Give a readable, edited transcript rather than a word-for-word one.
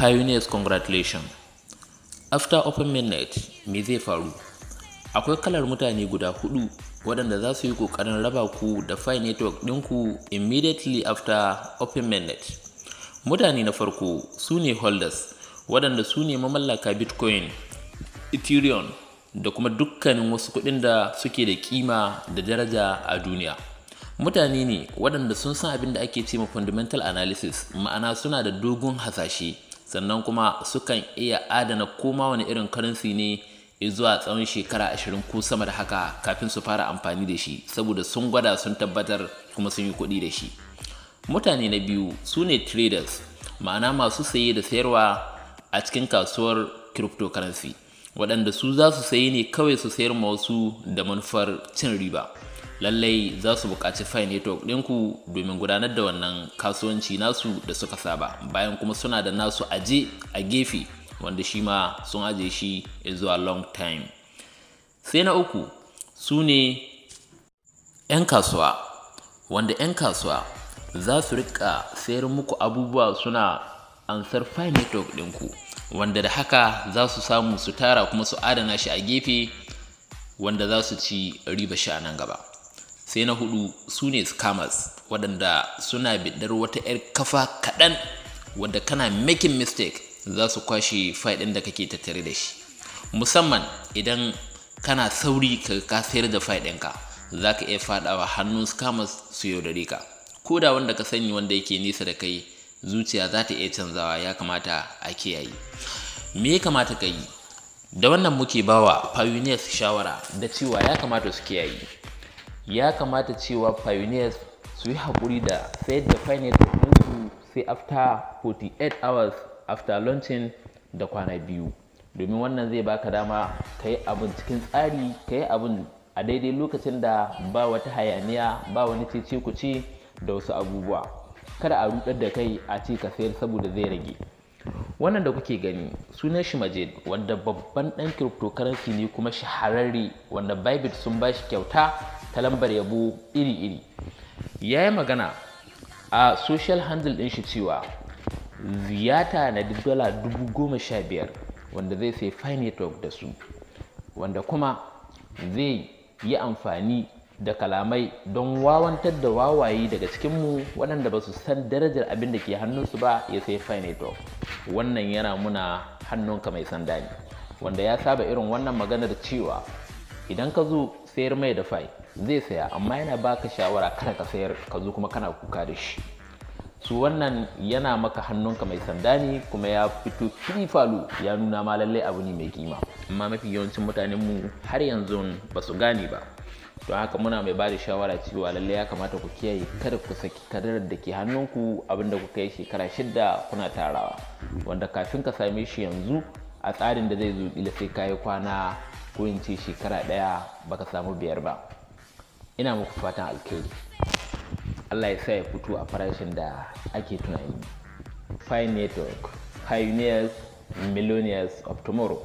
Pioneers, congratulations. After Open Mainnet, me zai faru? Akwai kalar mutane guda hudu waɗanda za su yi ƙoƙarin raba ku da Pi network ɗinku immediately after Open Mainnet. Mutane na farko su ne holders, waɗanda su ne mamallaka Bitcoin, Ethereum da kuma dukkanin wasu kuɗin da suke da kima da daraja a duniya. Mutane ne waɗanda sun san abin da ake cewa fundamental analysis, ma'ana suna da dogon hasashe, sannan kuma sukan iya adana koma wani irin currency ne zuwa tsawon shekara 20 ko sama da haka kafin su fara amfani da shi, saboda sun gwada sun tabbatar kuma sun yi kuɗi da shi. Mutane na biyu su ne traders, ma'ana masu saye da sayarwa a cikin kasuwar cryptocurrency, waɗanda su za su sayi ne kawai su sayar ma wasu da manufar cin riba. Lallai za su buƙaci Pi network ɗinku domin gudanar da wannan kasuwanci nasu da suka saba, bayan kuma suna da nasu aje a gefe wanda shi ma sun aje shi zuwa long time. Sai na uku su ne 'yan kasuwa, wanda 'yan kasuwa za su rika sayar muku abubuwa suna ansar Pi network ɗinku, wanda da haka za su samu su tara kuma su adana shi a gefe wanda za su ci riba shi a nan gaba. Sai na hudu su ne scammers, waɗanda suna bidar wata 'yar kafa kaɗan wadda kana making mistake za su kwashe Pi ɗin da kake tattare da shi. Musamman idan kana sauri ka sayar da Pi ɗinka, za ka iya faɗawa hannun scammers su yaudare ka. Ko da wanda ka sani wanda yake nesa da kai, zuciya za ta iya canzawa, ya kamata a kiyaye. Me ya kamata ka yi? Da wannan muke bawa pioneers shawara da cewa ya kamata su kiyaye. Ya kamata cewa pioneers su yi haƙuri da sayar da Pi network ɗinsu sai after 48 hours after launching da kwana 2, domin wannan zai baka dama ka yi abin cikin tsari, ka yi abin a daidai lokacin da ba wata hayaniya, ba wani cece-kuce da wasu abubuwa. Kada a rudar da kai a ce ka sayar saboda zai rage. Wannan da kuke gani sunan shi Majid, wanda babban ɗan cryptocurrency ne kuma shahararre, wanda Bybit sun ba shi kyauta ta lambar yabo iri-iri. Ya yi magana a social handle ɗin shi cewa ziyata na $15,000 wanda zai sai Pi network da su, wanda kuma zai yi amfani da kalamai don wawantar da wawaye daga cikinmu waɗanda ba su san darajar abin da ke hannunsu ba ya sai Pi network. Wannan yana muna hannunka mai sanda ne, wanda ya saba irin wannan maganar cewa idan ka zo sayar mai da Pi zai saya, amma yana baka shawara kada ka sayar ka zo kuma kana kuka da shi. Su wannan yana maka hannunka mai sanda ne, kuma ya fito falo ya nuna ma lallai abu ne mai kima, amma mafi yawancin mutanenmu har yanzu ba su gane ba. Don haka muna mai bada shawara cewa lallai ya kamata ku kiyaye, kada ku saki kadarar da ke hannunku abinda kuka yi shekara 6 kuna tarawa, wanda kafin ka same shi yanzu a tsarin da zai zo kila sai kayi kwana ko in ce shekara 1 baka samu 5 ba. Ina muku fatan alkhairi. Allah ya sa ya fito a farashin da ake tunani. Pi network, pioneers, millionaires of tomorrow.